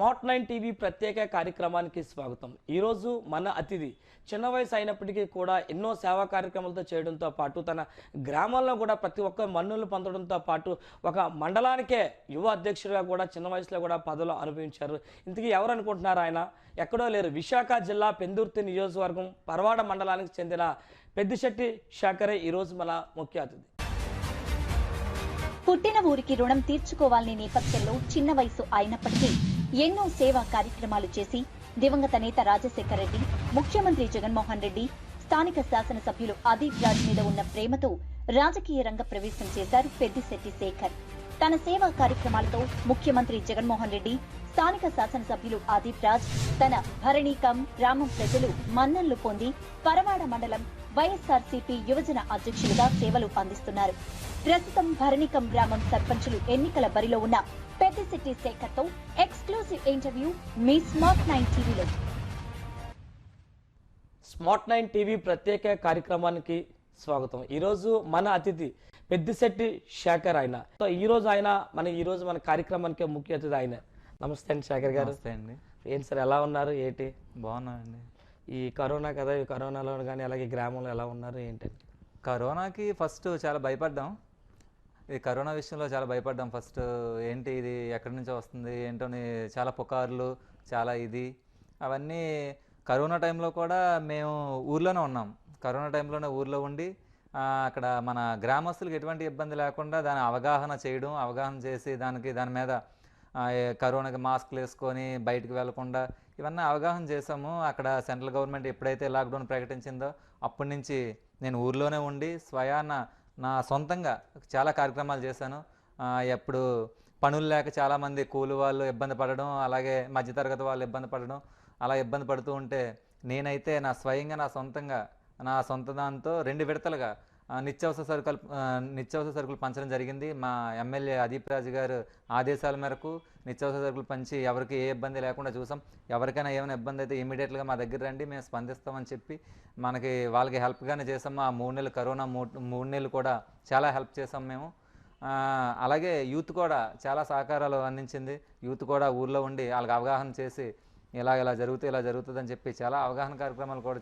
Smart 9 TV ప్రత్యేక కార్యక్రమానికి స్వాగతం. ఈరోజు మన అతిథి చిన్న వయసు అయినప్పటికీ కూడా ఎన్నో సేవా కార్యక్రమాలతో చేయడంతో పాటు తన గ్రామాల్లో కూడా ప్రతి ఒక్క మన్నులు పొందడంతో పాటు ఒక మండలానికే యువ అధ్యక్షుడిగా కూడా చిన్న వయసులో కూడా పదవులు అనుభవించారు. ఇంతకీ ఎవరు అనుకుంటున్నారు? ఆయన ఎక్కడో లేరు, విశాఖ జిల్లా పెందుర్తి నియోజకవర్గం పరవాడ మండలానికి చెందిన పెద్దిశెట్టి శేఖరే ఈరోజు మన ముఖ్య అతిథి. పుట్టిన ఊరికి రుణం తీర్చుకోవాలనే నేపథ్యంలో చిన్న వయసు అయినప్పటికీ ఎన్నో సేవా కార్యక్రమాలు చేసి దివంగత నేత రాజశేఖర రెడ్డి, ముఖ్యమంత్రి జగన్మోహన్ రెడ్డి, స్థానిక శాసనసభ్యులు అదీప్ రాజ్ మీద ఉన్న ప్రేమతో రాజకీయ రంగ ప్రవేశం చేశారు పెద్దిశెట్టి శేఖర్. తన సేవా కార్యక్రమాలతో ముఖ్యమంత్రి జగన్మోహన్ రెడ్డి, స్థానిక శాసనసభ్యులు అదీప్ రాజ్, తన భరణీకం గ్రామం ప్రజలు మన్ననలు పొంది పరవాడ మండలం వైఎస్ఆర్సీపీ యువజన అధ్యక్షులుగా సేవలు అందిస్తున్నారు. ప్రస్తుతం భరణికం గ్రామం సర్పంచులు ఎన్నికల బరిలో ఉన్న పెద్దిశెట్టి శేఖర్ తో ఎక్స్క్లూజివ్ ఇంటర్వ్యూ మీ స్మార్ట్ 9 టీవీలో. స్మార్ట్ 9 టీవీ ప్రత్యేక కార్యక్రమానికి స్వాగతం. ఈరోజు మన అతిథి పెద్దిశెట్టి శేఖర్. ఆయన ఈరోజు మన కార్యక్రమానికి ముఖ్య అతిథి ఆయన. నమస్తే అండి శేఖర్ గారు. నమస్తే అండి. ఏంటి సార్, ఎలా ఉన్నారు? ఏంటి బాగున్నానండి. ఈ కరోనా కదా, ఈ కరోనాలో కానీ అలాగే గ్రామంలో ఎలా ఉన్నారు ఏంటండి? కరోనాకి ఫస్ట్ చాలా భయపడ్డాం. ఈ కరోనా విషయంలో చాలా భయపడ్డాం. ఫస్ట్ ఏంటి ఇది, ఎక్కడి నుంచో వస్తుంది ఏంటోని చాలా పుకార్లు, చాలా ఇది అవన్నీ. కరోనా టైంలో కూడా మేము ఊర్లోనే ఉన్నాం. కరోనా టైంలోనే ఊర్లో ఉండి అక్కడ మన గ్రామస్తులకు ఎటువంటి ఇబ్బంది లేకుండా దాని అవగాహన చేసి దాని మీద కరోనాకి మాస్క్లు వేసుకొని బయటకు వెళ్లకుండా ఇవన్నీ అవగాహన చేసాము. అక్కడ సెంట్రల్ గవర్నమెంట్ ఎప్పుడైతే లాక్డౌన్ ప్రకటించిందో అప్పటి నుంచి నేను ఊర్లోనే ఉండి స్వయాన నా సొంతంగా చాలా కార్యక్రమాలు చేశాను. ఎప్పుడు పనులు లేక చాలామంది కూలి వాళ్ళు ఇబ్బంది పడడం, అలాగే మధ్యతరగతి వాళ్ళు ఇబ్బంది పడడం, అలా ఇబ్బంది పడుతూ ఉంటే నేనైతే నా సొంత దాంతో 2 విడతలుగా నిత్యావసర సరుకులు పంచడం జరిగింది. మా ఎమ్మెల్యే అదీప్ రాజ్ గారు ఆదేశాల మేరకు నిత్యావసర సరుకులు పంచి ఎవరికి ఏ ఇబ్బంది లేకుండా చూసాం. ఎవరికైనా ఏమైనా ఇబ్బంది అయితే ఇమీడియట్గా మా దగ్గర రండి, మేము స్పందిస్తామని చెప్పి వాళ్ళకి హెల్ప్గానే చేసాము. ఆ 3 నెలలు కరోనా 3 నెలలు కూడా చాలా హెల్ప్ చేసాం మేము. అలాగే యూత్ కూడా చాలా సహకారాలు అందించింది. యూత్ కూడా ఊర్లో ఉండి వాళ్ళకి అవగాహన చేసి ఇలా జరుగుతుందని చెప్పి చాలా అవగాహన కార్యక్రమాలు కూడా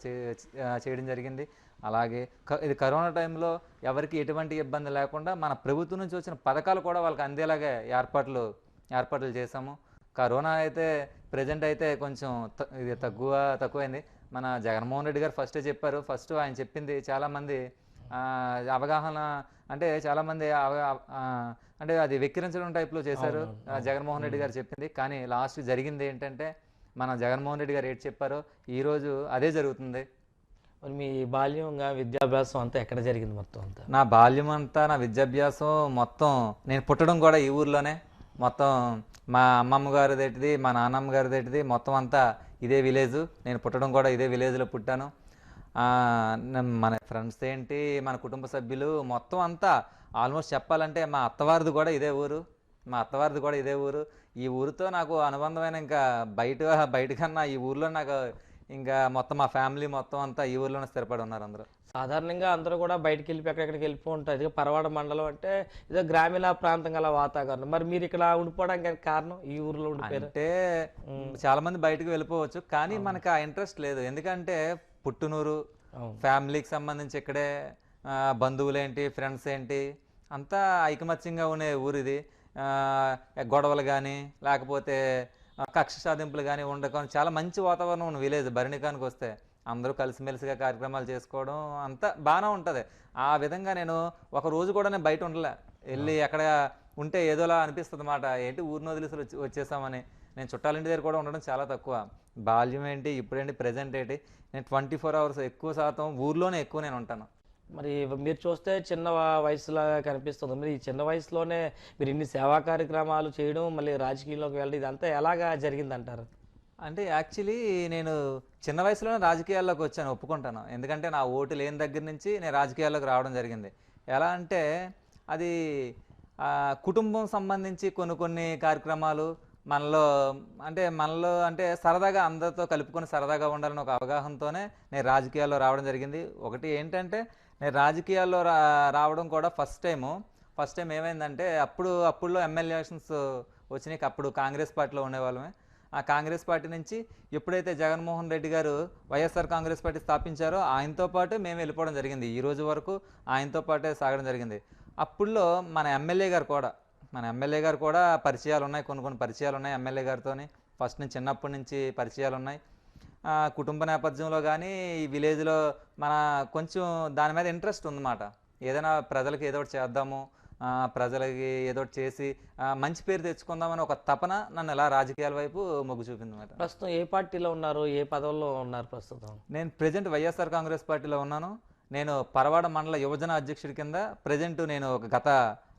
చేయడం జరిగింది. అలాగే ఇది కరోనా టైంలో ఎవరికి ఎటువంటి ఇబ్బంది లేకుండా మన ప్రభుత్వం నుంచి వచ్చిన పథకాలు కూడా వాళ్ళకి అందేలాగే ఏర్పాట్లు చేశాము. కరోనా అయితే ప్రజెంట్ అయితే కొంచెం ఇది తక్కువైంది. మన జగన్మోహన్ రెడ్డి గారు ఫస్టే చెప్పారు. ఫస్ట్ ఆయన చెప్పింది చాలామంది అవగాహన అంటే చాలామంది అంటే అది వెక్కిరించడం టైప్లో చేశారు జగన్మోహన్ రెడ్డి గారు చెప్పింది. కానీ లాస్ట్ జరిగింది ఏంటంటే మన జగన్మోహన్ రెడ్డి గారు ఏంటి చెప్పారో ఈరోజు అదే జరుగుతుంది. మరి మీ బాల్యంగా విద్యాభ్యాసం అంతా ఎక్కడ జరిగింది? మొత్తం అంతా నా బాల్యం అంతా, నా విద్యాభ్యాసం మొత్తం, నేను పుట్టడం కూడా ఈ ఊర్లోనే. మొత్తం మా అమ్మమ్మ గారిదేటిది, మా నాన్నమ్మ గారిదేటిది మొత్తం అంతా ఇదే విలేజ్. నేను పుట్టడం కూడా ఇదే విలేజ్లో పుట్టాను. మన ఫ్రెండ్స్ ఏంటి, మన కుటుంబ సభ్యులు మొత్తం అంతా ఆల్మోస్ట్ చెప్పాలంటే మా అత్తవారిది కూడా ఇదే ఊరు. ఈ ఊరితో నాకు అనుబంధమైన ఇంకా బయట కన్నా ఈ ఊర్లో నాకు ఇంకా మొత్తం మా ఫ్యామిలీ మొత్తం అంతా ఈ ఊర్లోనే స్థిరపడి ఉన్నారు అందరూ. సాధారణంగా అందరూ కూడా బయటకు ఎక్కడెక్కడికి వెళ్ళిపో ఉంటారు. ఇక పరవాడ మండలం అంటే ఇదో గ్రామీణ ప్రాంతం గల వాతావరణం. మరి మీరు ఇక్కడ ఉండిపోవడానికి కారణం, ఈ ఊర్లో ఉండిపోయారు అంటే చాలా మంది బయటకు వెళ్ళిపోవచ్చు, కానీ మనకు ఆ ఇంట్రెస్ట్ లేదు. ఎందుకంటే పుట్టునూరు, ఫ్యామిలీకి సంబంధించి ఇక్కడే బంధువులేంటి, ఫ్రెండ్స్ ఏంటి అంతా ఐకమత్యంగా ఉండే ఊరు ఇది. గొడవలు కానీ లేకపోతే కక్ష సాధింపులు కానీ ఉండక చాలా మంచి వాతావరణం ఉన్న విలేజ్. భరణికానికి వస్తే అందరూ కలిసిమెలిసిగా కార్యక్రమాలు చేసుకోవడం అంతా బాగానే ఉంటుంది. ఆ విధంగా నేను ఒక రోజు కూడా నేను బయట ఉండలే. వెళ్ళి ఎక్కడ ఉంటే ఏదోలా అనిపిస్తుంది అన్నమాట. ఏంటి ఊరిని వదిలేసి వచ్చేసామని. నేను చుట్టాలింటి దగ్గర కూడా ఉండడం చాలా తక్కువ. బాల్యం ఏంటి, ఇప్పుడేంటి, ప్రజెంట్ ఏంటి, నేను 24 hours ఎక్కువ శాతం ఊర్లోనే నేను ఉంటాను. మరి మీరు చూస్తే చిన్న వయసులా కనిపిస్తుంది. మరి ఈ చిన్న వయసులోనే మీరు ఇన్ని సేవా కార్యక్రమాలు చేయడం, మళ్ళీ రాజకీయంలోకి వెళ్ళడం, ఇదంతా ఎలాగా జరిగిందంటారు? అంటే యాక్చువల్లీ నేను చిన్న వయసులోనే రాజకీయాల్లోకి వచ్చాను, ఒప్పుకుంటాను. ఎందుకంటే నా ఓటు లేని దగ్గర నుంచి నేను రాజకీయాల్లోకి రావడం జరిగింది. ఎలా అంటే అది కుటుంబం సంబంధించి కొన్ని కార్యక్రమాలు మనలో అంటే సరదాగా అందరితో కలుపుకొని సరదాగా ఉండాలని ఒక అవగాహనతోనే నేను రాజకీయాల్లో రావడం జరిగింది. ఒకటి ఏంటంటే నేను రాజకీయాల్లో రావడం కూడా ఫస్ట్ టైం ఏమైందంటే అప్పుడులో ఎమ్మెల్యే ఎలక్షన్స్ వచ్చినాయి. అప్పుడు కాంగ్రెస్ పార్టీలో ఉండేవాళ్ళమే. ఆ కాంగ్రెస్ పార్టీ నుంచి ఎప్పుడైతే జగన్మోహన్ రెడ్డి గారు వైఎస్ఆర్ కాంగ్రెస్ పార్టీ స్థాపించారో ఆయనతో పాటు మేము వెళ్ళిపోవడం జరిగింది. ఈ రోజు వరకు ఆయనతో పాటే సాగడం జరిగింది. అప్పుడులో మన ఎమ్మెల్యే గారు కూడా పరిచయాలు ఉన్నాయి, కొన్ని పరిచయాలు ఉన్నాయి ఎమ్మెల్యే గారితోని. ఫస్ట్ నుంచి చిన్నప్పటి నుంచి పరిచయాలు ఉన్నాయి. కుటుంబ నేపథ్యంలో కానీ ఈ విలేజ్లో మన కొంచెం దాని మీద ఇంట్రెస్ట్ ఉందన్నమాట. ఏదైనా ప్రజలకి ఏదో ఒకటి చేద్దాము, ప్రజలకి ఏదో ఒకటి చేసి మంచి పేరు తెచ్చుకుందామని ఒక తపన నన్ను ఇలా రాజకీయాల వైపు మొగ్గు చూపింది అన్నమాట. ప్రస్తుతం ఏ పార్టీలో ఉన్నారు, ఏ పదవుల్లో ఉన్నారు ప్రస్తుతం? నేను ప్రజెంట్ వైఎస్ఆర్ కాంగ్రెస్ పార్టీలో ఉన్నాను. నేను పరవాడ మండల యువజన అధ్యక్షుడి కింద ప్రజెంట్ నేను గత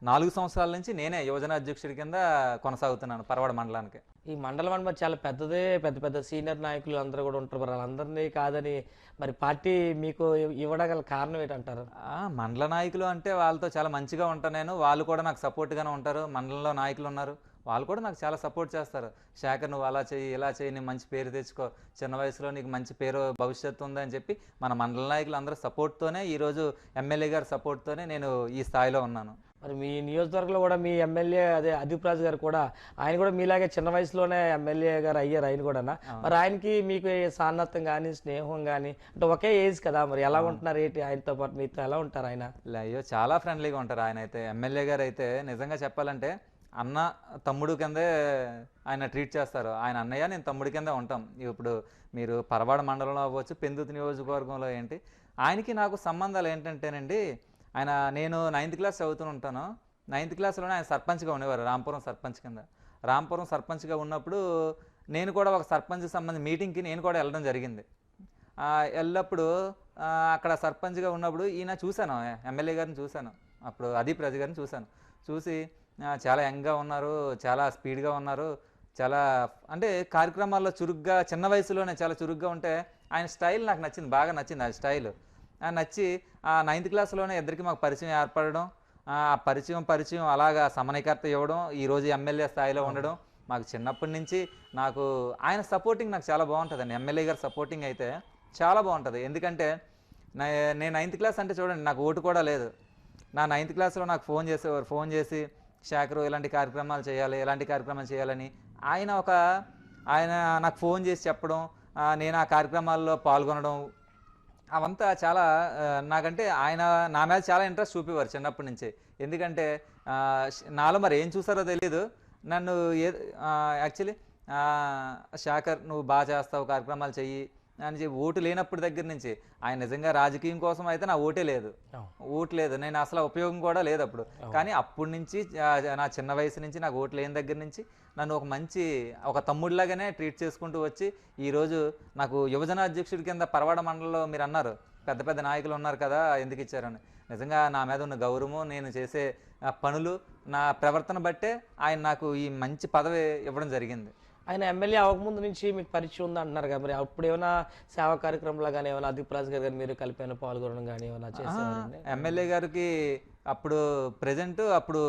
4 సంవత్సరాల నుంచి నేనే యువజన అధ్యక్షుడి కింద కొనసాగుతున్నాను పరవాడ మండలానికి. ఈ మండలం అంటే మరి చాలా పెద్దదే, పెద్ద పెద్ద సీనియర్ నాయకులు అందరూ కూడా ఉంటారు. మరి వాళ్ళందరినీ కాదని మరి పార్టీ మీకు ఇవ్వడం గల కారణం ఏంటంటారు? మండల నాయకులు అంటే వాళ్ళతో చాలా మంచిగా ఉంటాను నేను. వాళ్ళు కూడా నాకు సపోర్ట్గానే ఉంటారు. మండలంలో నాయకులు ఉన్నారు, వాళ్ళు కూడా నాకు చాలా సపోర్ట్ చేస్తారు. శేఖర్ నువ్వు అలా చెయ్యి, ఇలా చెయ్యి, నీ మంచి పేరు తెచ్చుకో, చిన్న వయసులో నీకు మంచి పేరు భవిష్యత్తు ఉందని చెప్పి మన మండల నాయకులు అందరూ సపోర్ట్తోనే, ఈరోజు ఎమ్మెల్యే గారి సపోర్ట్తోనే నేను ఈ స్థాయిలో ఉన్నాను. మరి మీ నియోజకవర్గంలో కూడా మీ ఎమ్మెల్యే అదే అదీప్ రాజు గారు కూడా, ఆయన కూడా మీలాగే చిన్న వయసులోనే ఎమ్మెల్యే గారు అయ్యారు ఆయన కూడా. మరి ఆయనకి మీకు సాన్నత్వం కానీ స్నేహం కానీ అంటే ఒకే ఏజ్ కదా, మరి ఎలా ఉంటున్నారు ఏంటి ఆయనతో పాటు మీతో ఎలా ఉంటారు ఆయన? అయ్యో చాలా ఫ్రెండ్లీగా ఉంటారు ఆయన అయితే. ఎమ్మెల్యే గారు అయితే నిజంగా చెప్పాలంటే అన్న తమ్ముడు కిందే ఆయన ట్రీట్ చేస్తారు. ఆయన అన్నయ్య, నేను తమ్ముడి కిందే ఉంటాం. ఇప్పుడు మీరు పరవాడ మండలంలో అవ్వచ్చు, పెందుతు నియోజకవర్గంలో ఏంటి, ఆయనకి నాకు సంబంధాలు ఏంటంటేనండి, నేను 9th క్లాస్ చదువుతూ ఉంటాను. 9th క్లాస్లోనే ఆయన సర్పంచ్గా ఉండేవారు, రాంపురం సర్పంచ్ కింద. రాంపురం సర్పంచ్గా ఉన్నప్పుడు నేను కూడా ఒక సర్పంచ్కి సంబంధించి మీటింగ్కి నేను కూడా వెళ్ళడం జరిగింది. వెళ్ళినప్పుడు అక్కడ సర్పంచ్గా ఉన్నప్పుడు ఈయన చూశాను, ఎమ్మెల్యే గారిని చూశాను. అప్పుడు అదీప్ రాజు గారిని చూసి చాలా యంగ్గా ఉన్నారు, చాలా స్పీడ్గా ఉన్నారు, చాలా అంటే కార్యక్రమాల్లో చురుగ్గా, చిన్న వయసులోనే చాలా చురుగ్గా ఉంటే ఆయన స్టైల్ నాకు నచ్చింది, బాగా నచ్చింది ఆ స్టైల్. నచ్చి 9th క్లాస్లోనే ఇద్దరికి మాకు పరిచయం ఏర్పడడం, ఆ పరిచయం అలాగా సమన్వయకర్త ఇవ్వడం, ఈరోజు ఎమ్మెల్యే స్థాయిలో ఉండడం. మాకు చిన్నప్పటి నుంచి నాకు ఆయన సపోర్టింగ్ నాకు చాలా బాగుంటుందండి. ఎమ్మెల్యే గారి సపోర్టింగ్ అయితే చాలా బాగుంటుంది. ఎందుకంటే నేను 9th క్లాస్ అంటే చూడండి, నాకు ఓటు కూడా లేదు. నా 9th క్లాస్లో నాకు ఫోన్ చేసి శేఖరు ఇలాంటి కార్యక్రమాలు చేయాలని ఆయన నాకు ఫోన్ చేసి చెప్పడం, నేను ఆ కార్యక్రమాల్లో పాల్గొనడం, అవంతా చాలా నాకంటే ఆయన నా మీద చాలా ఇంట్రెస్ట్ చూపేవారు చిన్నప్పటి నుంచే. ఎందుకంటే నాలో మరి ఏం చూసారో తెలీదు, నన్ను యాక్చువల్లీ శేఖర్ నువ్వు బాగా చేస్తావు, కార్యక్రమాలు చెయ్యి అని చెప్పి, ఓటు లేనప్పటి దగ్గర నుంచి. ఆయన నిజంగా రాజకీయం కోసం అయితే నా ఓటు లేదు, నేను అసలు ఉపయోగం కూడా లేదు అప్పుడు. కానీ అప్పటి నుంచి నా చిన్న వయసు నుంచి నాకు ఓటు లేని దగ్గర నుంచి నన్ను ఒక తమ్ముడిలాగానే ట్రీట్ చేసుకుంటూ వచ్చి ఈరోజు నాకు యువజన అధ్యక్షుడి కింద పరవాడ మండలంలో మీరు అన్నారు పెద్ద పెద్ద నాయకులు ఉన్నారు కదా ఎందుకు ఇచ్చారని. నిజంగా నా మీద ఉన్న గౌరవం, నేను చేసే పనులు, నా ప్రవర్తన బట్టే ఆయన నాకు ఈ మంచి పదవి ఇవ్వడం జరిగింది. ఆయన ఎమ్మెల్యే అవ్వకముందు నుంచి మీకు పరిచయం ఉంది అంటున్నారు కదా, మరి అప్పుడు ఏమైనా సేవా కార్యక్రమంలో కానీ ఏమైనా అదీప్ రాజు గారు మీరు కలిపి పాల్గొనడం కానీ ఏమైనా చేసేవారండి? ఎమ్మెల్యే గారికి అప్పుడు అప్పుడు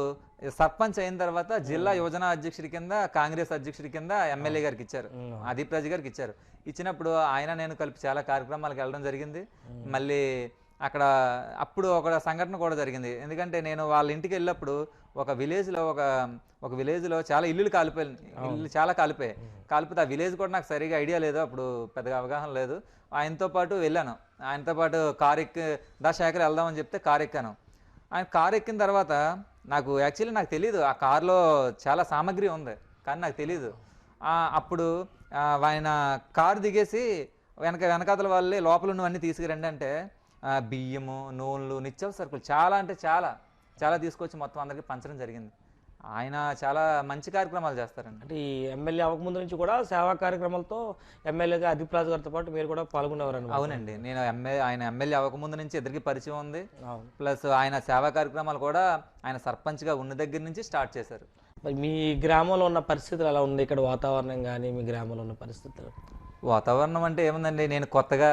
సర్పంచ్ అయిన తర్వాత జిల్లా యువజన అధ్యక్షుడి కింద, కాంగ్రెస్ అధ్యక్షుడి కింద ఎమ్మెల్యే గారికి ఇచ్చారు, అదీప్ రాజు గారికి ఇచ్చారు. ఇచ్చినప్పుడు ఆయన నేను కలిపి చాలా కార్యక్రమాలకు వెళ్ళడం జరిగింది. మళ్ళీ అక్కడ అప్పుడు ఒక సంఘటన కూడా జరిగింది. ఎందుకంటే నేను వాళ్ళ ఇంటికి వెళ్ళినప్పుడు ఒక విలేజ్లో చాలా ఇల్లు చాలా కాలిపోయాయి. ఆ విలేజ్ కూడా నాకు సరిగా ఐడియా లేదు, అప్పుడు పెద్దగా అవగాహన లేదు. ఆయనతో పాటు వెళ్ళాను, ఆయనతో పాటు కారు ఎక్కి శేఖర్ వెళ్దామని చెప్తే కారు ఎక్కాను. ఆయన కారు ఎక్కిన తర్వాత నాకు తెలియదు ఆ కారులో చాలా సామాగ్రి ఉంది, కానీ నాకు తెలీదు. అప్పుడు ఆయన కారు దిగేసి వెనకాతల వాళ్ళే లోపల ఉన్నవన్నీ తీసుకురండి అంటే బియ్యము, నూనెలు, నిత్యావసరకులు చాలా అంటే చాలా తీసుకొచ్చి మొత్తం అందరికీ పంచడం జరిగింది. ఆయన చాలా మంచి కార్యక్రమాలు చేస్తారండి. అంటే ఈ ఎమ్మెల్యే అవ్వకముందు నుంచి కూడా సేవా కార్యక్రమాలతో ఎమ్మెల్యేగా అదీప్ రాజు గారితో పాటు మీరు కూడా పాల్గొనేవారు? అవునండి, నేను ఆయన ఎమ్మెల్యే అవ్వకముందు నుంచి ఇద్దరికి పరిచయం ఉంది. ప్లస్ ఆయన సేవా కార్యక్రమాలు కూడా ఆయన సర్పంచ్గా ఉన్న దగ్గర నుంచి స్టార్ట్ చేశారు. మరి మీ గ్రామంలో ఉన్న పరిస్థితులు ఎలా ఉంది? ఇక్కడ వాతావరణం కానీ మీ గ్రామంలో ఉన్న పరిస్థితులు? వాతావరణం అంటే ఏముందండి, నేను కొత్తగా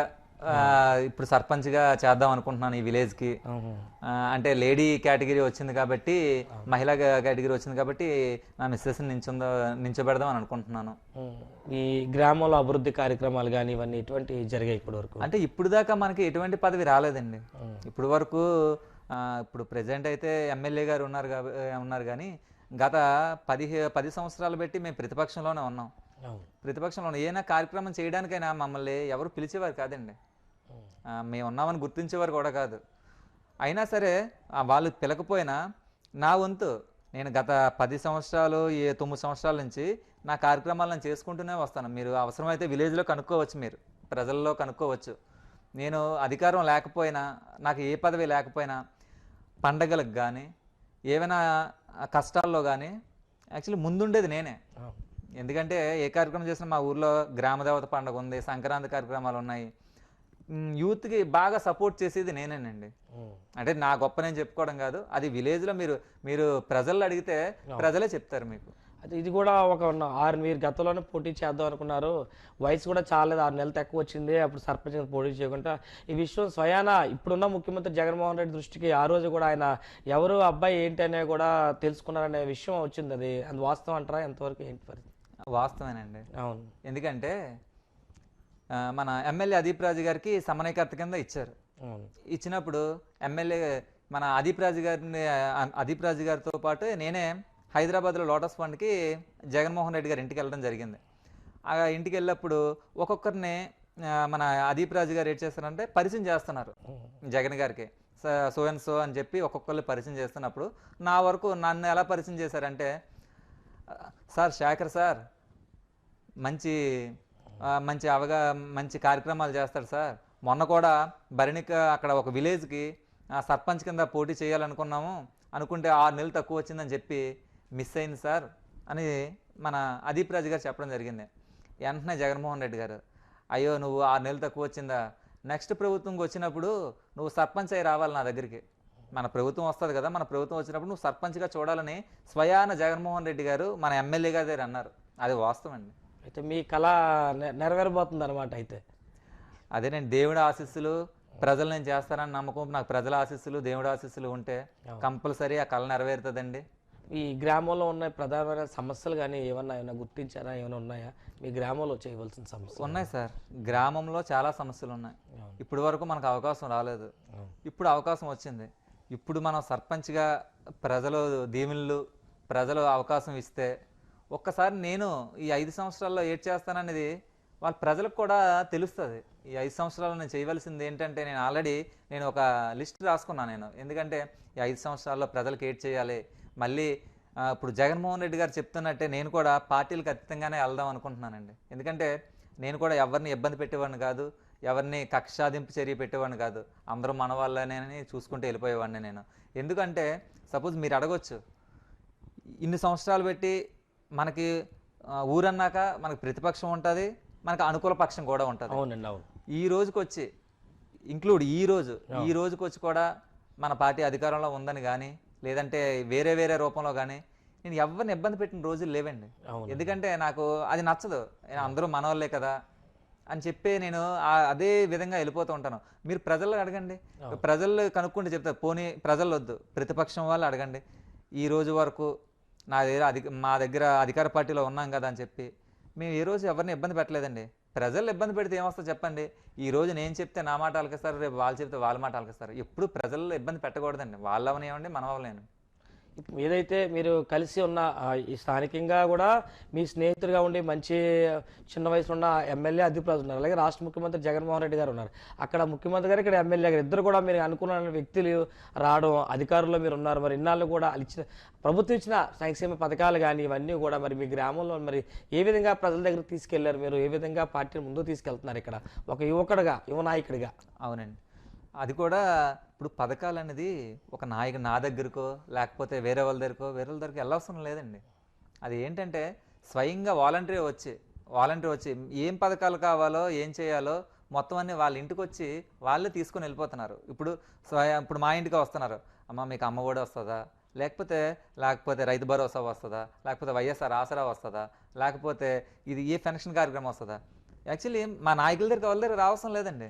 ఇప్పుడు సర్పంచ్గా చేద్దాం అనుకుంటున్నాను ఈ విలేజ్కి. అంటే లేడీ కేటగిరీ వచ్చింది కాబట్టి, మహిళా కేటగిరీ వచ్చింది కాబట్టి నా మిస్సెస్ని నించోబెడదాం అని అనుకుంటున్నాను. ఈ గ్రామంలో అభివృద్ధి కార్యక్రమాలు కానీ ఇవన్నీ ఎటువంటి జరిగాయి ఇప్పటి వరకు? అంటే ఇప్పుడు దాకా మనకి ఎటువంటి పదవి రాలేదండి. ఇప్పుడు వరకు ఇప్పుడు ప్రెసిడెంట్ అయితే ఎమ్మెల్యే గారు ఉన్నారు కానీ గత 10 సంవత్సరాలు బట్టి మేము ప్రతిపక్షంలోనే ఉన్నాం. అవును. ప్రతిపక్షంలో ఉన్న ఏదైనా కార్యక్రమం చేయడానికైనా మమ్మల్ని ఎవరు పిలిచేవారు కాదండి. మేము ఉన్నామని గుర్తించేవారు కూడా కాదు. అయినా సరే వాళ్ళు పిలకపోయినా నా వంతు నేను గత 10 సంవత్సరాలు 9 సంవత్సరాల నుంచి నా కార్యక్రమాలను నేను చేసుకుంటూనే వస్తాను. మీరు అవసరమైతే విలేజ్లో కనుక్కోవచ్చు, మీరు ప్రజల్లో కనుక్కోవచ్చు. నేను అధికారం లేకపోయినా, నాకు ఏ పదవి లేకపోయినా పండగలకు కానీ ఏమైనా కష్టాల్లో కానీ యాక్చువల్లీ ముందుండేది నేనే. ఎందుకంటే ఏ కార్యక్రమం చేసినా మా ఊర్లో గ్రామదేవత పండుగ ఉంది, సంక్రాంతి కార్యక్రమాలు ఉన్నాయి. యూత్కి బాగా సపోర్ట్ చేసేది నేనేనండి. అంటే నా గొప్ప నేను చెప్పుకోవడం కాదు, అది విలేజ్లో మీరు ప్రజలు అడిగితే ప్రజలే చెప్తారు మీకు. అయితే ఇది కూడా ఒక 6 మీరు గతంలోనే పోటీ చేద్దాం అనుకున్నారు, వయసు కూడా చాలా 6 నెలలు తక్కువ వచ్చింది, అప్పుడు సర్పంచ్ పోటీ చేయకుండా ఈ విషయం స్వయాన ఇప్పుడున్న ముఖ్యమంత్రి జగన్మోహన్ రెడ్డి దృష్టికి ఆ రోజు కూడా ఆయన ఎవరు అబ్బాయి ఏంటి అనే కూడా తెలుసుకున్నారనే విషయం వచ్చింది. అది వాస్తవం అంటారా? ఎంతవరకు ఏంటి పరిస్థితి? వాస్తవేనండి. అవును. ఎందుకంటే మన ఎమ్మెల్యే అదీప్ రాజు గారికి సమన్వయకర్త కింద ఇచ్చారు. ఇచ్చినప్పుడు ఎమ్మెల్యే మన అదీప్ రాజు గారితో పాటు నేనే హైదరాబాద్లో లోటస్ ఫండ్కి జగన్మోహన్ రెడ్డి గారి ఇంటికి వెళ్ళడం జరిగింది. ఆ ఇంటికి వెళ్ళినప్పుడు ఒక్కొక్కరిని మన అదీప్ రాజు గారు ఏం చేస్తారంటే పరిచయం చేస్తున్నారు జగన్ గారికి. సో అండ్ సో అని చెప్పి ఒక్కొక్కరిని పరిచయం చేస్తున్నప్పుడు నా వరకు నన్ను ఎలా పరిచయం చేశారంటే, సార్ శేఖర్ సార్ మంచి మంచి కార్యక్రమాలు చేస్తాడు సార్. మొన్న కూడా భరణిక అక్కడ ఒక విలేజ్కి సర్పంచ్ కింద పోటీ చేయాలనుకున్నాము, అనుకుంటే 6 నెలలు తక్కువ వచ్చిందని చెప్పి మిస్ అయింది సార్ అని మన అదీప్ రాజు గారు చెప్పడం జరిగింది. వెంటనే జగన్మోహన్ రెడ్డి గారు, అయ్యో నువ్వు 6 నెలలు తక్కువ వచ్చిందా, నెక్స్ట్ ప్రభుత్వంకి వచ్చినప్పుడు నువ్వు సర్పంచ్ అయి రావాలి నా దగ్గరికి. మన ప్రభుత్వం వస్తుంది కదా, మన ప్రభుత్వం వచ్చినప్పుడు నువ్వు సర్పంచ్గా చూడాలని స్వయాన జగన్మోహన్ రెడ్డి గారు మన ఎమ్మెల్యే గారి దగ్గర అన్నారు. అది వాస్తవం అండి. అయితే మీ కళ నెరవేరబోతుంది అనమాట. అయితే అదే నేను దేవుడి ఆశీస్సులు, ప్రజలు నేను చేస్తానని నమ్మకం, నాకు ప్రజల ఆశీస్సులు దేవుడి ఆశీస్సులు ఉంటే కంపల్సరీ ఆ కళ నెరవేరుతుందండి. ఈ గ్రామంలో ఉన్న ప్రధానమైన సమస్యలు కానీ ఏమన్నా గుర్తించారా? ఏమైనా ఉన్నాయా మీ గ్రామంలో చేయవలసిన సమస్యలు? ఉన్నాయి సార్, గ్రామంలో చాలా సమస్యలు ఉన్నాయి. ఇప్పటి వరకు మనకు అవకాశం రాలేదు, ఇప్పుడు అవకాశం వచ్చింది. ఇప్పుడు మనం సర్పంచ్గా ప్రజలు దీవెనలు, ప్రజలు అవకాశం ఇస్తే ఒక్కసారి నేను ఈ 5 సంవత్సరాల్లో ఏడ్ చేస్తాననేది వాళ్ళ ప్రజలకు కూడా తెలుస్తుంది. ఈ 5 సంవత్సరాలు నేను చేయవలసింది ఏంటంటే, నేను ఒక లిస్ట్ రాసుకున్నాను నేను. ఎందుకంటే ఈ 5 సంవత్సరాల్లో ప్రజలకు ఏడ్ చేయాలి. మళ్ళీ ఇప్పుడు జగన్మోహన్ రెడ్డి గారు చెప్తున్నట్టే నేను కూడా పార్టీలకు అతీతంగానే వెళ్దాం అనుకుంటున్నానండి. ఎందుకంటే నేను కూడా ఎవరిని ఇబ్బంది పెట్టేవాడిని కాదు, ఎవరిని కక్షాదింపు చర్య పెట్టేవాడిని కాదు. అందరూ మన వాళ్ళనే చూసుకుంటూ వెళ్ళిపోయేవాడిని నేను. ఎందుకంటే సపోజ్ మీరు అడగొచ్చు, ఇన్ని సంవత్సరాలు పెట్టి మనకి ఊరన్నాక మనకి ప్రతిపక్షం ఉంటుంది, మనకు అనుకూల పక్షం కూడా ఉంటుంది. అవునండి, అవును. ఈ రోజుకి వచ్చి ఈ రోజుకి వచ్చి కూడా మన పార్టీ అధికారంలో ఉందని కానీ, లేదంటే వేరే రూపంలో కానీ నేను ఎవరిని ఇబ్బంది పెట్టిన రోజులు లేవండి. ఎందుకంటే నాకు అది నచ్చదు. అందరూ మనవాళ్ళే కదా అని చెప్పి నేను అదే విధంగా వెళ్ళిపోతూ ఉంటాను. మీరు ప్రజల్లో అడగండి, ప్రజలు కనుక్కుంటే చెప్తారు. పోనీ ప్రజలు వద్దు, ప్రతిపక్షం వాళ్ళు అడగండి. ఈ రోజు వరకు మా దగ్గర అధికార పార్టీలో ఉన్నాం కదా అని చెప్పి మేము ఏ రోజు ఎవరిని ఇబ్బంది పెట్టలేదండి. ప్రజలు ఇబ్బంది పెడితే ఏమొస్తుందో చెప్పండి. ఈ రోజు నేను చెప్తే నా మాట ఆలకిస్తారు, రేపు వాళ్ళు చెప్తే వాళ్ళ మాట ఆలకిస్తారు. ఎప్పుడు ప్రజల్లో ఇబ్బంది పెట్టకూడదండి. వాళ్ళవనేమండి మనవలేను. ఏదైతే మీరు కలిసి ఉన్న ఈ స్థానికంగా కూడా మీ స్నేహితుడిగా ఉండి మంచి చిన్న వయసులో ఉన్న ఎమ్మెల్యే అదీప్ రాజు ఉన్నారు, అలాగే రాష్ట్ర ముఖ్యమంత్రి జగన్మోహన్ రెడ్డి గారు ఉన్నారు. అక్కడ ముఖ్యమంత్రి గారు, ఇక్కడ ఎమ్మెల్యే గారు, ఇద్దరు కూడా మీరు అనుకున్న వ్యక్తులు రావడం, అధికారుల్లో మీరు ఉన్నారు. మరి ఇన్నాళ్ళు కూడా ప్రభుత్వం ఇచ్చిన సంక్షేమ పథకాలు కానీ ఇవన్నీ కూడా మరి మీ గ్రామంలో మరి ఏ విధంగా ప్రజల దగ్గరకు తీసుకెళ్లారు? మీరు ఏ విధంగా పార్టీని ముందుకు తీసుకెళ్తున్నారు ఇక్కడ ఒక యువకుడిగా, యువ నాయకుడిగా? అవునండి, అది కూడా ఇప్పుడు పథకాలు అనేది ఒక నాయకుడు నా దగ్గరకో లేకపోతే వేరే వాళ్ళ దగ్గరకో వెళ్ళవసరం లేదండి. అది ఏంటంటే స్వయంగా వాలంటరీ వచ్చి ఏం పథకాలు కావాలో ఏం చేయాలో మొత్తం అన్ని వాళ్ళ ఇంటికి వచ్చి వాళ్ళే తీసుకొని వెళ్ళిపోతున్నారు. ఇప్పుడు మా ఇంటికి వస్తున్నారు, అమ్మ మీకు అమ్మ ఒడి వస్తుందా, లేకపోతే రైతు భరోసా వస్తుందా, లేకపోతే వైఎస్ఆర్ ఆసరా వస్తుందా, లేకపోతే ఇది ఏ పెన్షన్ కార్యక్రమం వస్తుందా. యాక్చువల్లీ మా నాయకుల దగ్గరికి వాళ్ళ దగ్గర రావసం లేదండి.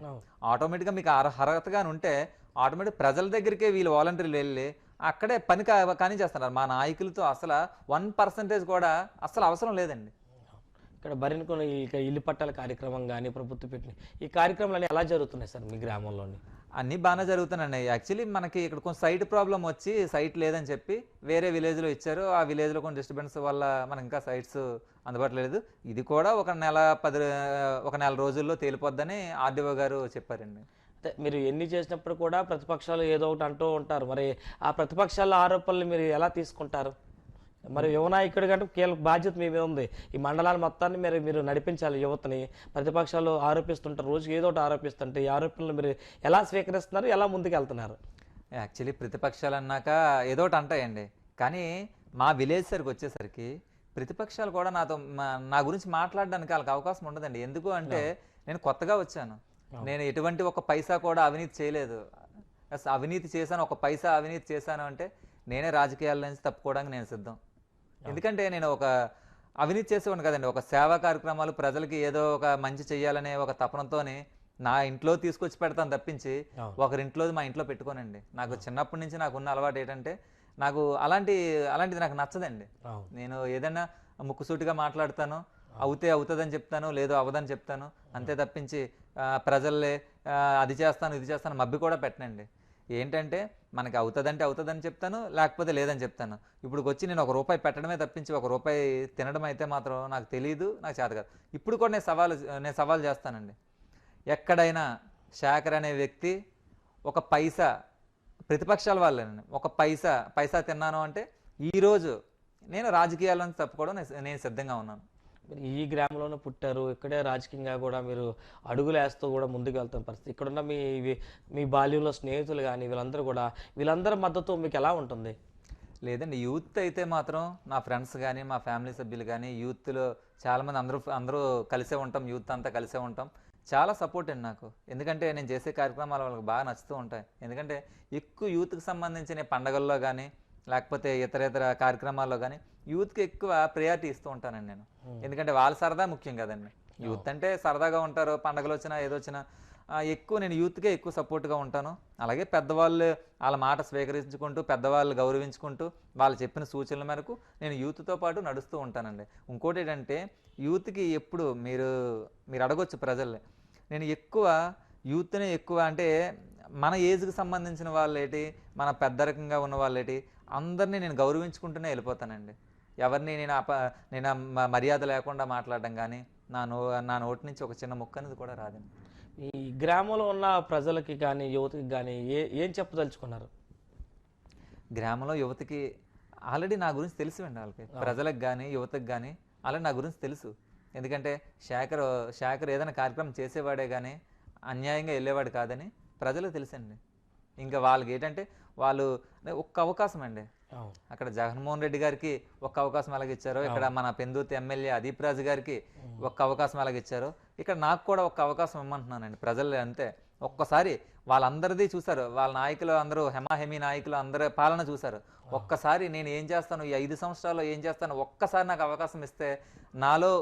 ఆటోమేటిక్గా మీకు అర్హతగా ఉంటే ఆటోమేటిక్ ప్రజల దగ్గరికే వీళ్ళు వాలంటీర్లు వెళ్ళి అక్కడే పని కానీ చేస్తున్నారు. మా నాయకులతో అసలు 1% కూడా అసలు అవసరం లేదండి. ఇక్కడ బరినుకొని ఇల్లు పట్టాల కార్యక్రమం కానీ ప్రభుత్వం పెట్టిన ఈ కార్యక్రమాలు ఎలా జరుగుతున్నాయి సార్ మీ గ్రామంలోని? అన్నీ బాగానే జరుగుతున్నాయండి. యాక్చువల్లీ మనకి ఇక్కడ కొంచెం సైట్ ప్రాబ్లం వచ్చి సైట్ లేదని చెప్పి వేరే విలేజ్లో ఇచ్చారు. ఆ విలేజ్లో కొంచెం డిస్టర్బెన్స్ వల్ల మనకి ఇంకా సైట్స్ అందుబాటులో లేదు. ఇది కూడా ఒక నెల రోజుల్లో తేలిపోద్దని ఆర్డీఓ గారు చెప్పారండి. అంటే మీరు ఎన్ని చేసినప్పుడు కూడా ప్రతిపక్షాలు ఏదో ఒకటి అంటూ ఉంటారు. మరి ఆ ప్రతిపక్షాల ఆరోపణలు మీరు ఎలా తీసుకుంటారు? మరి యువ నాయకుడి కంటే కీలక బాధ్యత మీ మీద ఉంది. ఈ మండలాన్ని మొత్తాన్ని మీరు నడిపించాలి. యువతని ప్రతిపక్షాలు ఆరోపిస్తుంటారు, రోజుకి ఏదో ఒకటి ఆరోపిస్తుంటే ఈ ఆరోపణలు మీరు ఎలా స్వీకరిస్తున్నారు, ఎలా ముందుకు వెళ్తున్నారు? యాక్చువల్లీ ప్రతిపక్షాలు అన్నాక ఏదో ఒకటి అంటాయండి. కానీ మా విలేజ్ సరికి వచ్చేసరికి ప్రతిపక్షాలు కూడా నా గురించి మాట్లాడడానికి వాళ్ళకి అవకాశం ఉండదండి. ఎందుకు అంటే నేను కొత్తగా వచ్చాను. నేను ఎటువంటి ఒక పైసా కూడా అవినీతి చేయలేదు. అవినీతి చేశాను, ఒక పైసా అవినీతి చేశాను అంటే నేనే రాజకీయాల నుంచి తప్పుకోవడానికి నేను సిద్ధం. ఎందుకంటే నేను ఒక అవినీతి చేసేవాడిని కదండి. ఒక సేవా కార్యక్రమాలు ప్రజలకి ఏదో ఒక మంచి చెయ్యాలనే ఒక తపనంతోని నా ఇంట్లో తీసుకొచ్చి పెడతాను తప్పించి ఒకరింట్లోది మా ఇంట్లో పెట్టుకోనండి. నాకు చిన్నప్పటి నుంచి నాకున్న అలవాటు ఏంటంటే నాకు అలాంటిది నాకు నచ్చదండి. నేను ఏదైనా ముక్కుసూటిగా మాట్లాడతాను, అవుతుందని చెప్తాను, లేదు అవ్వదని చెప్తాను, అంతే తప్పించి ప్రజల్లే అది చేస్తాను ఇది చేస్తాను మబ్బి కూడా పెట్టనండి. ఏంటంటే మనకి అవుతుందని చెప్తాను, లేకపోతే లేదని చెప్తాను. ఇప్పుడు వచ్చి నేను ₹1 పెట్టడమే తప్పించి ₹1 తినడం అయితే మాత్రం నాకు తెలియదు, నాకు చేత కాదు. ఇప్పుడు కూడా నేను సవాల్ చేస్తానండి. ఎక్కడైనా శేఖర్ అనే వ్యక్తి ఒక పైసా ప్రతిపక్షాల వాళ్ళని ఒక పైసా తిన్నాను అంటే ఈరోజు నేను రాజకీయాల నుంచి తప్పుకోవడం నేను సిద్ధంగా ఉన్నాను. ఈ గ్రామంలోనే పుట్టారు, ఇక్కడే రాజకీయంగా కూడా మీరు అడుగులు వేస్తూ కూడా ముందుకు వెళ్తున్న పరిస్థితి. ఇక్కడున్న మీ బాల్యంలో స్నేహితులు కానీ వీళ్ళందరి మద్దతు మీకు ఎలా ఉంటుంది? లేదండి, యూత్ అయితే మాత్రం నా ఫ్రెండ్స్ కానీ మా ఫ్యామిలీ సభ్యులు కానీ యూత్లో చాలామంది అందరూ కలిసే ఉంటాం, యూత్ అంతా కలిసే ఉంటాం. చాలా సపోర్ట్ అండి నాకు. ఎందుకంటే నేను చేసే కార్యక్రమాలు వాళ్ళకి బాగా నచ్చుతూ ఉంటాయి. ఎందుకంటే ఎక్కువ యూత్కి సంబంధించిన పండగల్లో కానీ లేకపోతే ఇతర కార్యక్రమాల్లో కానీ యూత్కి ఎక్కువ ప్రయారిటీ ఇస్తూ ఉంటానండి నేను. ఎందుకంటే వాళ్ళ సరదా ముఖ్యం కదండి. యూత్ అంటే సరదాగా ఉంటారు, పండగలు వచ్చినా ఏదొచ్చినా నేను యూత్కే ఎక్కువ సపోర్ట్గా ఉంటాను. అలాగే పెద్దవాళ్ళు వాళ్ళ మాట స్వీకరించుకుంటూ పెద్దవాళ్ళు గౌరవించుకుంటూ వాళ్ళు చెప్పిన సూచనల మేరకు నేను యూత్తో పాటు నడుస్తూ ఉంటానండి. ఇంకోటి ఏంటంటే యూత్కి ఎప్పుడు మీరు అడగొచ్చు ప్రజల్ని, నేను యూత్ని ఎక్కువ మన ఏజ్కి సంబంధించిన వాళ్ళేటి, మన పెద్దరకంగా ఉన్న వాళ్ళేటి అందరినీ నేను గౌరవించుకుంటూనే వెళ్ళిపోతానండి. ఎవరిని నేను మర్యాద లేకుండా మాట్లాడడం కానీ నా నోటి నుంచి ఒక చిన్న ముక్క అనేది కూడా రాదండి. ఈ గ్రామంలో ఉన్న ప్రజలకి కానీ యువతకి కానీ ఏం చెప్పదలుచుకున్నారు? గ్రామంలో యువతకి ఆల్రెడీ నా గురించి తెలుసుండి. వాళ్ళకి ప్రజలకు కానీ యువతకు కానీ ఆల్రెడీ నా గురించి తెలుసు. ఎందుకంటే శేఖర్ ఏదైనా కార్యక్రమం చేసేవాడే కానీ అన్యాయంగా వెళ్ళేవాడు కాదని ప్రజలకు తెలుసండి. ఇంకా వాళ్ళకి ఏంటంటే వాళ్ళు ఒక్క అవకాశం అండి. అక్కడ జగన్మోహన్ రెడ్డి గారికి ఒక్క అవకాశం ఎలాగిచ్చారో, ఇక్కడ మన పెందుర్తి ఎమ్మెల్యే అదీప్ రాజు గారికి ఒక్క అవకాశం ఎలాగిచ్చారో ఇక్కడ నాకు కూడా ఒక్క అవకాశం ఇమ్మంటున్నానండి. ప్రజలు అంతే ఒక్కసారి వాళ్ళందరిది చూశారు, వాళ్ళ నాయకులు అందరూ హెమాహెమీ నాయకులు అందరూ పాలన చూశారు. ఒక్కసారి నేను ఏం చేస్తాను, ఈ 5 సంవత్సరాల్లో ఏం చేస్తాను, ఒక్కసారి నాకు అవకాశం ఇస్తే నాలో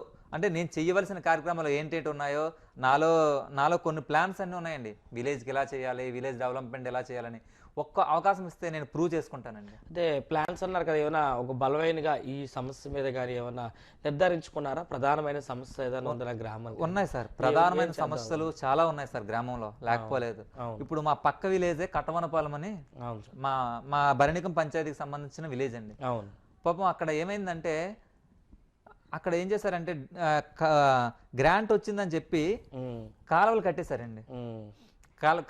నేను చేయవలసిన కార్యక్రమాలు ఏంటేంటి ఉన్నాయో నాలో కొన్ని ప్లాన్స్ అన్నీ ఉన్నాయండి. విలేజ్కి ఎలా చేయాలి, విలేజ్ డెవలప్మెంట్ ఎలా చేయాలని ఒక్క అవకాశం ఇస్తే నేను ప్రూవ్ చేసుకుంటానండి. అంటే ప్లాన్స్ అన్నారు కదా, ఏమైనా ఒక బలమైనగా ఈ సమస్య మీద కానీ ఏమైనా నిర్ధారించుకున్నారా? ప్రధానమైన సమస్య ఏదైనా ఉందా గ్రామంలో? ఉన్నాయి సార్, ప్రధానమైన సమస్యలు చాలా ఉన్నాయి సార్ గ్రామంలో, లేకపోలేదు. ఇప్పుడు మా పక్క విలేజే కట్టవనపాలెం అని మా భరణికం పంచాయతీకి సంబంధించిన విలేజ్ అండి. పాపం అక్కడ ఏమైందంటే అక్కడ ఏం చేశారంటే గ్రాంట్ వచ్చిందని చెప్పి కాలువలు కట్టేశారండి.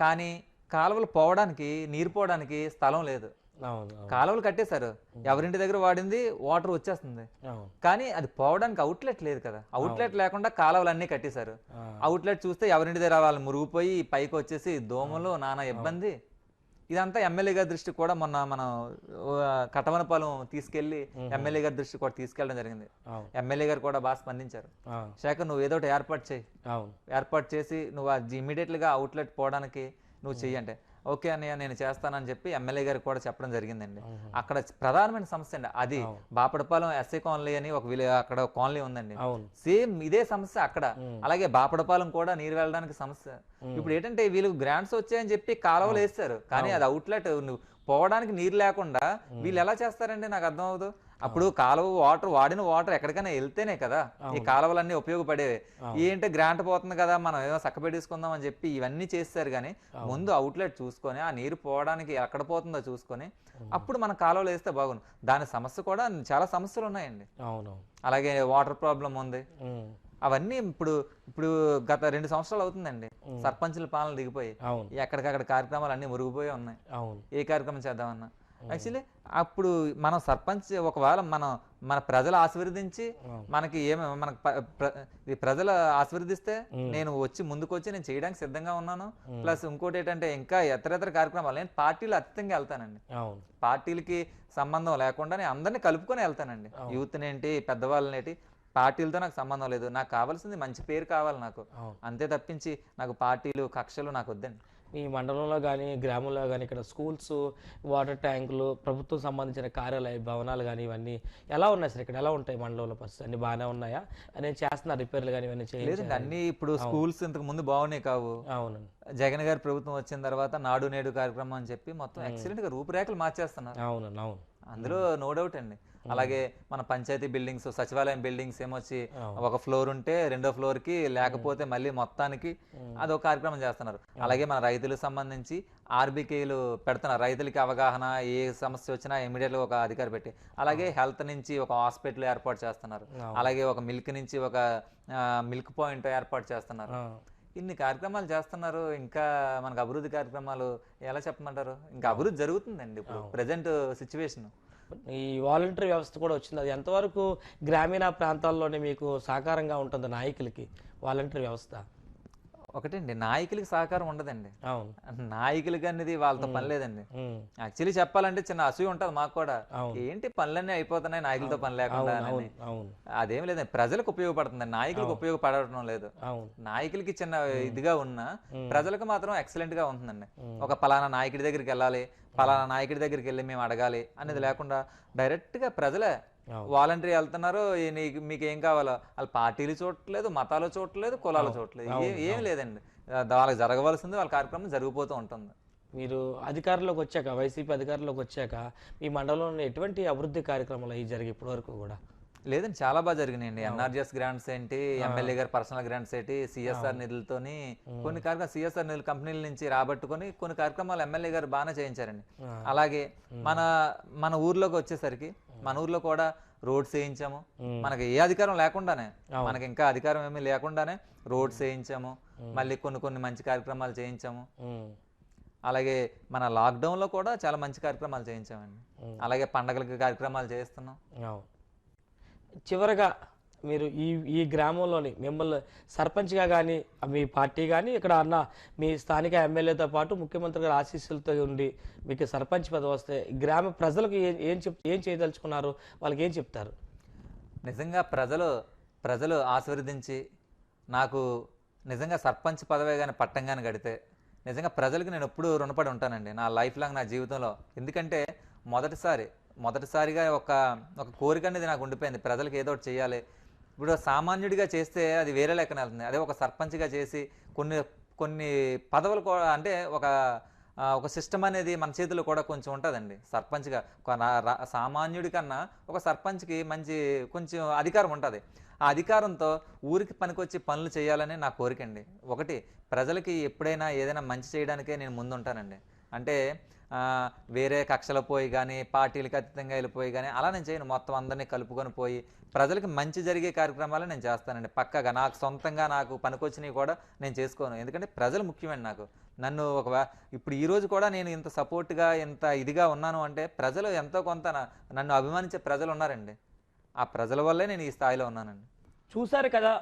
కానీ కాలువలు పోవడానికి నీరు పోవడానికి స్థలం లేదు. కాలువలు కట్టేశారు, ఎవరింటి దగ్గర వాడింది వాటర్ వచ్చేస్తుంది, కానీ అది పోవడానికి అవుట్లెట్ లేదు కదా. అవుట్లెట్ లేకుండా కాలువలు అన్నీ కట్టేశారు. అవుట్లెట్ చూస్తే ఎవరింటి దగ్గర వాళ్ళు మురుగుపోయి పైకి వచ్చేసి దోమలు నానా ఇబ్బంది. ఇదంతా ఎమ్మెల్యే గారి దృష్టికి కూడా మొన్న మనం కట్టవనపాలెం తీసుకెళ్లి ఎమ్మెల్యే గారి దృష్టికి కూడా తీసుకెళ్ళడం జరిగింది. ఎమ్మెల్యే గారు కూడా బాగా స్పందించారు. శేఖర్ నువ్వు ఏదో ఒకటి ఏర్పాటు చేసి నువ్వు ఇమీడియట్ గా అవుట్లెట్ పోవడానికి నువ్వు చెయ్యంటే ఓకే అన్నయ్య నేను చేస్తానని చెప్పి ఎమ్మెల్యే గారికి కూడా చెప్పడం జరిగిందండి. అక్కడ ప్రధానమైన సమస్య అండి అది బాపడపాలెం ఎస్ఐ కాలనీ అని అక్కడ కాలనీ ఉందండి. సేమ్ ఇదే సమస్య అక్కడ. అలాగే బాపడపాలెం కూడా నీరు వెళ్ళడానికి సమస్య. ఇప్పుడు ఏంటంటే వీళ్ళు గ్రాంట్స్ వచ్చాయని చెప్పి కాలువలు వేస్తారు, కానీ అది అవుట్లెట్ పోవడానికి నీరు లేకుండా వీళ్ళు ఎలా చేస్తారండి నాకు అర్థం అవ్వదు. అప్పుడు కాలువ వాటర్ వాడిన వాటర్ ఎక్కడికైనా వెళ్తేనే కదా ఈ కాలువలన్నీ ఉపయోగపడేవి. ఏంటంటే గ్రాంట్ పోతుంది కదా మనం ఏదో చక్కబెట్టేసుకుందాం అని చెప్పి ఇవన్నీ చేస్తారు. కానీ ముందు అవుట్లెట్ చూసుకొని ఆ నీరు పోవడానికి ఎక్కడ పోతుందో చూసుకొని అప్పుడు మన కాలువలు వేస్తే బాగుంది. దాని సమస్య కూడా చాలా సమస్యలు ఉన్నాయండి. అలాగే వాటర్ ప్రాబ్లం ఉంది. అవన్నీ ఇప్పుడు ఇప్పుడు గత 2 సంవత్సరాలు అవుతుందండి సర్పంచుల పాలన దిగిపోయి. ఎక్కడికక్కడ కార్యక్రమాలు అన్ని మురిగిపోయి ఉన్నాయి. ఏ కార్యక్రమం చేద్దామన్నా యాక్చువల్లీ అప్పుడు మనం సర్పంచ్ ఒకవేళ మన ప్రజలు ఆశీర్వదించి మనకి మనకి ప్రజలు ఆశీర్వదిస్తే నేను ముందుకు వచ్చి నేను చేయడానికి సిద్ధంగా ఉన్నాను. ప్లస్ ఇంకోటి ఏంటంటే ఇంకా ఇతర కార్యక్రమాలు నేను పార్టీలు అత్యంగా వెళ్తానండి. పార్టీలకి సంబంధం లేకుండా నేను అందరినీ కలుపుకొని వెళ్తానండి. యూత్నేంటి పెద్దవాళ్ళనేటి పార్టీలతో నాకు సంబంధం లేదు. నాకు కావాల్సింది మంచి పేరు కావాలి నాకు, అంతే తప్పించి నాకు పార్టీలు కక్షలు నాకు వద్దండి. ఈ మండలంలో కానీ గ్రామంలో కానీ ఇక్కడ స్కూల్స్, వాటర్ ట్యాంకులు, ప్రభుత్వం సంబంధించిన కార్యాలయ భవనాలు కానీ ఇవన్నీ ఎలా ఉన్నాయి సార్? ఇక్కడ ఎలా ఉంటాయి మండలంలో పరిస్థితి? అన్ని బాగానే ఉన్నాయా? అనేది చేస్తున్నారు రిపేర్లు కానీ ఇవన్నీ చేయలేదు అన్ని. ఇప్పుడు స్కూల్స్ ఇంతకు ముందు బాగున్నాయి కావు. అవునండి. జగన్ గారి ప్రభుత్వం వచ్చిన తర్వాత నాడు నేడు కార్యక్రమం అని చెప్పి మొత్తం ఎక్సలెంట్ గా రూపురేఖలు మార్చేస్తున్నారు. అవునండి, అవును, అందులో నో డౌట్ అండి. అలాగే మన పంచాయతీ బిల్డింగ్స్, సచివాలయం బిల్డింగ్స్ ఏమొచ్చి ఒక ఫ్లోర్ ఉంటే రెండో ఫ్లోర్ కి లేకపోతే మళ్ళీ మొత్తానికి అదొక కార్యక్రమం చేస్తున్నారు. అలాగే మన రైతులకు సంబంధించి ఆర్బీకేలు పెడుతున్నారు. రైతులకి అవగాహన, ఏ సమస్య వచ్చినా ఇమీడియట్ గా ఒక అధికారి పెట్టి, అలాగే హెల్త్ నుంచి ఒక హాస్పిటల్ ఏర్పాటు చేస్తున్నారు. అలాగే ఒక మిల్క్ నుంచి ఒక మిల్క్ పాయింట్ ఏర్పాటు చేస్తున్నారు. ఇన్ని కార్యక్రమాలు చేస్తున్నారు. ఇంకా మనకు అభివృద్ధి కార్యక్రమాలు ఎలా చెప్పమంటారు? ఇంకా అభివృద్ధి జరుగుతుందండి ఇప్పుడు ప్రజెంట్ సిచ్యువేషన్. ఈ వాలంటరీ వ్యవస్థ కూడా వచ్చింది. అది ఎంతవరకు గ్రామీణ ప్రాంతాల్లోనే మీకు సహకారంగా ఉంటుంది నాయకులకి వాలంటరీ వ్యవస్థ? ఒకటండి, నాయకులకి సహకారం ఉండదండి. అవును, నాయకులకి అనేది వాళ్ళతో పని లేదండి. యాక్చువల్లీ చెప్పాలంటే చిన్న అసూయ ఉంటుంది మాకు కూడా. ఏంటి పనులన్నీ అయిపోతున్నాయి నాయకులతో పని లేకుండా? అదేం లేదండి, ప్రజలకు ఉపయోగపడుతుందండి, నాయకులకు ఉపయోగపడటం లేదు. నాయకులకి చిన్న ఇదిగా ఉన్నా ప్రజలకు మాత్రం ఎక్సలెంట్ గా ఉంటుందండి. ఒక పలానా నాయకుడి దగ్గరికి వెళ్ళాలి, పలానా నాయకుడి దగ్గరికి వెళ్ళి మేము అడగాలి అనేది లేకుండా డైరెక్ట్ గా ప్రజలే వాలంటరీ వెళ్తున్నారు. మీకు ఏం కావాలో వాళ్ళు పార్టీలు చూడట్లేదు, మతాలు చూడట్లేదు, కులాలు చూడట్లేదు, ఏం లేదండి. వాళ్ళకి జరగవలసింది వాళ్ళ కార్యక్రమం జరిగిపోతూ ఉంటుంది. మీరు అధికారంలోకి వచ్చాక, వైసీపీ అధికారంలోకి వచ్చాక మీ మండలంలో ఎటువంటి అభివృద్ధి కార్యక్రమాలు అవి జరిగి ఇప్పటి వరకు కూడా? లేదండి, చాలా బాగా జరిగినాయండి. ఎన్ఆర్జిఎస్ గ్రాంట్స్ ఏంటి, ఎమ్మెల్యే గారి పర్సనల్ గ్రాంట్స్ ఏంటి, సిఎస్ఆర్ నిధులతోని కొన్ని కార్యక్రమాలు, సిఎస్ఆర్ నిధులు కంపెనీల నుంచి రాబట్టుకొని కొన్ని కార్యక్రమాలు ఎమ్మెల్యే గారు బాగానే చేయించారండి. అలాగే మన ఊర్లోకి వచ్చేసరికి మన ఊర్లో కూడా రోడ్స్ వేయించాము. మనకి ఏ అధికారం లేకుండానే, మనకి ఇంకా అధికారం ఏమీ లేకుండానే రోడ్స్ వేయించాము. మళ్ళీ కొన్ని మంచి కార్యక్రమాలు చేయించాము. అలాగే మన లాక్డౌన్ లో కూడా చాలా మంచి కార్యక్రమాలు చేయించామండి. అలాగే పండగలకి కార్యక్రమాలు చేస్తున్నాం. చివరగా మీరు ఈ గ్రామంలోని మిమ్మల్ని సర్పంచ్గా కానీ మీ పార్టీ కానీ ఇక్కడ అన్న మీ స్థానిక ఎమ్మెల్యేతో పాటు ముఖ్యమంత్రి గారి ఆశీస్సులతో ఉండి మీకు సర్పంచ్ పదవి వస్తే గ్రామ ప్రజలకు ఏం చేయదలుచుకున్నారు? వాళ్ళకి ఏం చెప్తారు? నిజంగా ప్రజలు ఆశీర్వదించి నాకు నిజంగా సర్పంచ్ పదవి కానీ పట్టం కానీ గడితే నిజంగా ప్రజలకు నేను ఎప్పుడూ రుణపడి ఉంటానండి నా లైఫ్ లాంగ్, నా జీవితంలో. ఎందుకంటే మొదటిసారిగా ఒక కోరిక అనేది నాకు ఉండిపోయింది, ప్రజలకు ఏదో ఒకటి చేయాలి. ఇప్పుడు సామాన్యుడిగా చేస్తే అది వేరే లెక్కన వెళ్తుంది. అదే ఒక సర్పంచ్గా చేసి కొన్ని పదవులు కూడా, అంటే ఒక సిస్టమ్ అనేది మన చేతిలో కూడా కొంచెం ఉంటుందండి. సర్పంచ్గా సామాన్యుడి కన్నా ఒక సర్పంచ్కి కొంచెం అధికారం ఉంటుంది. ఆ అధికారంతో ఊరికి పనికొచ్చి పనులు చేయాలని నా కోరిక అండి. ఒకటి, ప్రజలకి ఎప్పుడైనా ఏదైనా మంచి చేయడానికే నేను ముందుంటానండి. అంటే వేరే కక్షలు పోయి కానీ పార్టీలకు అతీతంగా వెళ్ళిపోయి కానీ అలా నేను చేయను. మొత్తం అందరినీ కలుపుకొని పోయి ప్రజలకు మంచి జరిగే కార్యక్రమాలు నేను చేస్తానండి పక్కగా. నాకు సొంతంగా నాకు పనికొచ్చినవి కూడా నేను చేసుకోను. ఎందుకంటే ప్రజలు ముఖ్యమండి నాకు. నన్ను ఇప్పుడు ఈరోజు కూడా నేను ఇంత సపోర్ట్గా ఇంత ఇదిగా ఉన్నాను అంటే ప్రజలు ఎంతో కొంత నన్ను అభిమానించే ప్రజలు ఉన్నారండి. ఆ ప్రజల వల్లే నేను ఈ స్థాయిలో ఉన్నానండి. చూశారు కదా,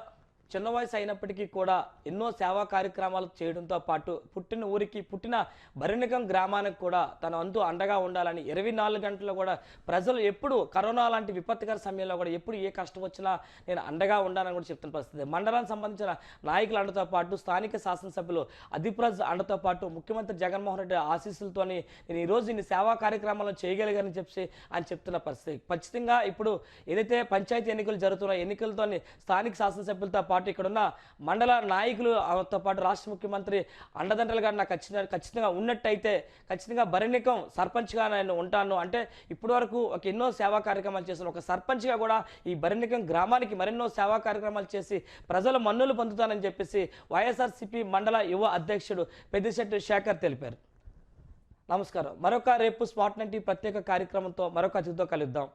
చిన్న వయసు అయినప్పటికీ కూడా ఎన్నో సేవా కార్యక్రమాలు చేయడంతో పాటు పుట్టిన ఊరికి, పుట్టిన బరినిగం గ్రామానికి కూడా తన వంతు అండగా ఉండాలని 24 గంటలు కూడా ప్రజలు ఎప్పుడు కరోనా లాంటి విపత్తుకర సమయంలో కూడా ఎప్పుడు ఏ కష్టం వచ్చినా నేను అండగా ఉండాలని కూడా చెప్తున్న పరిస్థితి. మండలానికి సంబంధించిన నాయకుల అండతో పాటు స్థానిక శాసనసభ్యులు అధిప్రజ్ అండతో పాటు ముఖ్యమంత్రి జగన్మోహన్ రెడ్డి ఆశీస్సులతోని నేను ఈరోజు ఇన్ని సేవా కార్యక్రమాలను చేయగలిగానని చెప్పి ఆయన చెప్తున్న పరిస్థితి. ఖచ్చితంగా ఇప్పుడు ఏదైతే పంచాయతీ ఎన్నికలు జరుగుతున్న ఎన్నికలతోని స్థానిక శాసనసభ్యులతో పాటు ఇక్కడున్న మండల నాయకులతో పాటు రాష్ట్ర ముఖ్యమంత్రి అండదండలుగా నాకు ఖచ్చితంగా ఉన్నట్టయితే ఖచ్చితంగా బరినికం సర్పంచ్గా నేను ఉంటాను. అంటే ఇప్పటివరకు ఒక ఎన్నో సేవా కార్యక్రమాలు చేసిన ఒక సర్పంచ్గా కూడా ఈ బరినికం గ్రామానికి మరెన్నో సేవా కార్యక్రమాలు చేసి ప్రజల మన్నులు పొందుతానని చెప్పేసి వైఎస్ఆర్సీపీ మండల యువ అధ్యక్షుడు పెద్దిశెట్టి శేఖర్ తెలిపారు. నమస్కారం. రేపు స్పాట్ 90 ప్రత్యేక కార్యక్రమంతో మరొక అతిథితో కలుద్దాం.